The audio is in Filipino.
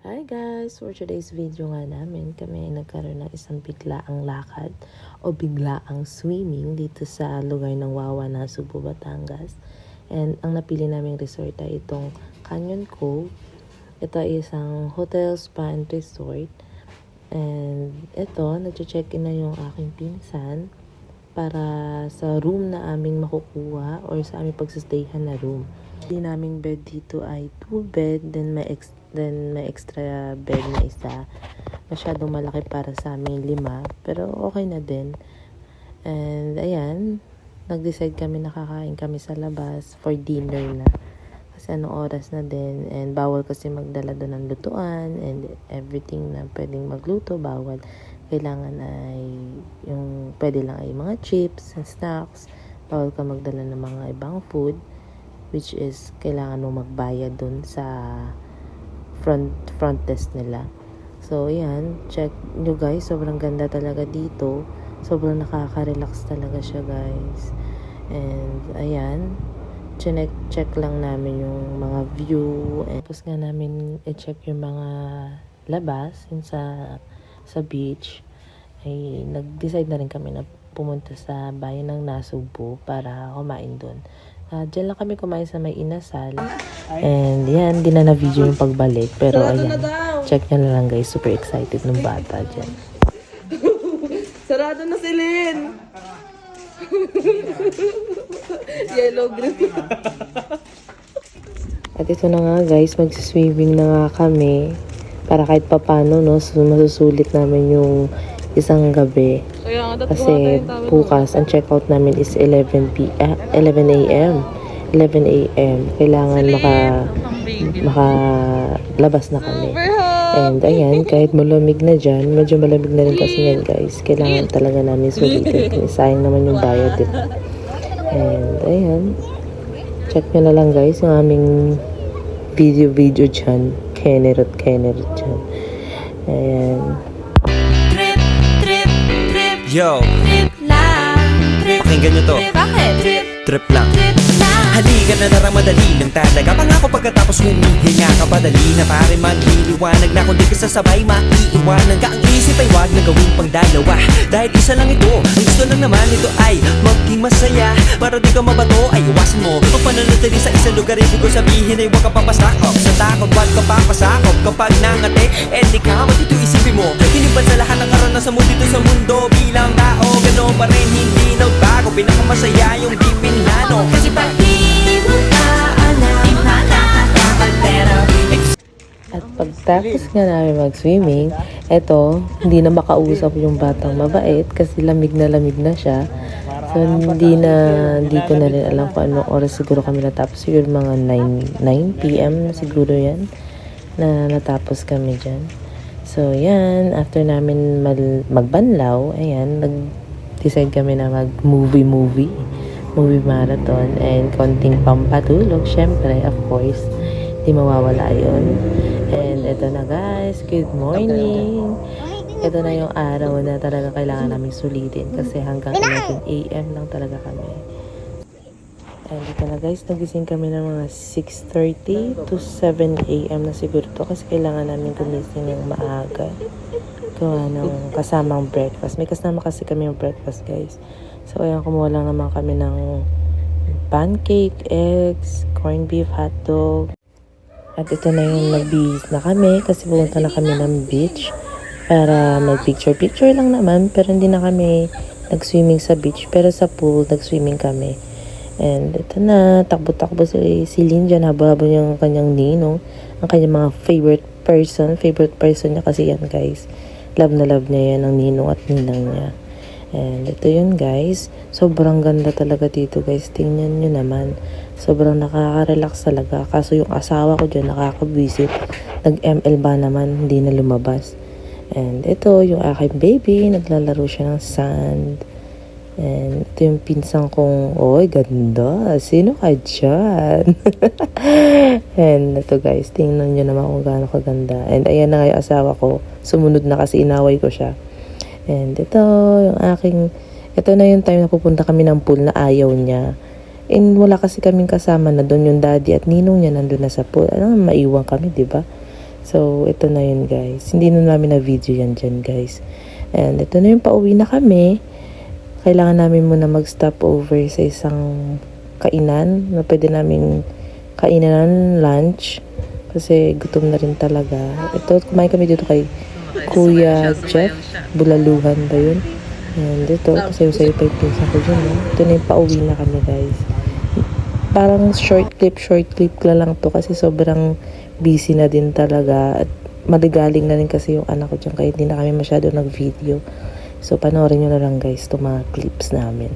Hi guys! For today's video nga namin, kami ay nagkaroon ng isang biglaang lakad o biglaang swimming dito sa lugar ng Wawa na Subo, Batangas. And ang napili naming resort ay itong Canyon Cove. Ito ay isang hotel, spa, and resort. And ito, nag-check-in na yung aking pinsan para sa room na aming makukuha or sa aming pagsistayhan na room. Hindi naming bed dito ay 2 bed, then may extra bed na isa. Masyadong malaki para sa amin 5, pero okay na din. And ayan, nag-decide kami na kakain kami sa labas for dinner na. Kasi anong oras na din, and bawal kasi magdala doon ng lutuan and everything na pwedeng magluto, bawal. Kailangan ay yung pwede lang ay mga chips and snacks. Bawal ka magdala ng mga ibang food, which is kailangan mo magbayad doon sa front desk nila. So ayan, check nyo guys, sobrang ganda talaga dito. Sobrang nakaka-relax talaga siya guys. And ayan, check lang namin yung mga view. And tapos nga namin i-check yung mga labas yung sa beach. Ay nag-decide na rin kami na pumunta sa bayan ng Nasugbu para kumain doon. Diyan lang kami kumain sa may inasal. And yan, di na video yung pagbalik. Pero ayan, check nyo na lang guys. Super excited ng bata dyan. Sarado na si Lynn! Yellow green. At ito na nga guys, magsiswimming na nga kami. Para kahit papano, no, masusulit namin yung isang gabi. Kasi bukas, ang checkout namin is 11 a.m. Kailangan makalabas na kami. And ayan, kahit malamig na dyan, medyo malamig na rin kasi yan guys. Kailangan talaga namin sulitin. Sayang naman yung bayad, diba? And ayan, check nyo na lang guys yung aming video dyan. Kenerot dyan. Ayan. Yo, Trip lang, trip, pakinggan nyo to. bakit? Trip lang. Trip lang. Halika na naramadali ng talaga. Pangako pagkatapos humihinga ka padali na pare magliliwanag na kung di ka sasabay maiiwanan ka. Ang isip ay wag na gawing pang dalawa, dahil isa lang ito. Ang gusto lang naman ito ay maging masaya. Para di ka mabato ay iwasan mo ang pananatili sa isang lugar. Ibig ko sabihin ay huwag ka papasakop sa takot, wag ka papasakop. Kapag nangate, di ka matito isipin mo. Hinipan sa lahat ng karanasan mo dito sa mundo. Bilang tao, gano'n pa rin hindi nagbago. Pinakamasaya yung di pinlano. Kasi pag di mo ka alam, di makakapagpero. At pagtapos nga namin mag-swimming, eto, hindi na makausap yung batang mabait kasi lamig na siya. So, hindi ko na rin alam kung anong oras siguro kami natapos. Siguro mga 9 p.m. na siguro yan na natapos kami dyan. So, yan. After namin magbanlaw, ayan, nag-decide kami na mag-movie marathon and konting pampatulog. Syempre, of course, di mawawala yun. And ito na guys, good morning. Ito na yung araw na talaga kailangan namin sulitin kasi hanggang 11 a.m. lang talaga kami. And ito na guys, nagising kami ng mga 6:30 to 7 a.m. na siguro to kasi kailangan namin gumising ng maaga. Gawa ng kasamang breakfast. May kasama kasi kami yung breakfast guys. So ayan, kumuha lang naman kami ng pancake, eggs, corned beef, hotdog. At ito na yung nag-bihis na kami kasi pumunta na kami ng beach para mag-picture lang naman, pero hindi na kami nag-swimming sa beach, pero sa pool nag-swimming kami. And ito na, takbo-takbo si Lynn dyan, habang yung kanyang ninong, ang kanyang mga favorite person niya kasi yan guys. Love na love niya yan ang ninong at ninang niya. And ito yun guys, sobrang ganda talaga dito guys, tingnan nyo naman. Sobrang nakaka-relax talaga. Kaso yung asawa ko dyan nakaka-visit. Nag-ML ba naman, hindi na lumabas. And ito yung aking baby, naglalaro siya ng sand. And ito yung pinsang kong, oy ganda, sino ka dyan? And ito guys, tingnan nyo naman kung gaano kaganda. And ayan na nga yung asawa ko, sumunod na kasi inaway ko siya. And ito na yung time na pupunta kami ng pool na ayaw niya. And wala kasi kaming kasama na doon, yung daddy at ninong niya nandun na sa pool. Alam, maiwan kami, 'di ba? So, ito na yun guys. Hindi na namin na video yan dyan guys. And ito na yung pauwi na kami. Kailangan namin muna mag-stop over sa isang kainan na pwede namin kainan ng lunch. Kasi gutom na rin talaga. Ito, kumain kami dito kay Kuya Jeff. Bulaluhan ba yun? And ito, sayo-sayo pa yung pinsa ko dyan. Ito na yung pauwi na kami guys. Parang short clip lang to kasi sobrang busy na din talaga at maligaling na rin kasi yung anak ko dyan kaya hindi na kami masyado nag-video. So panoorin nyo na lang guys itong mga clips namin.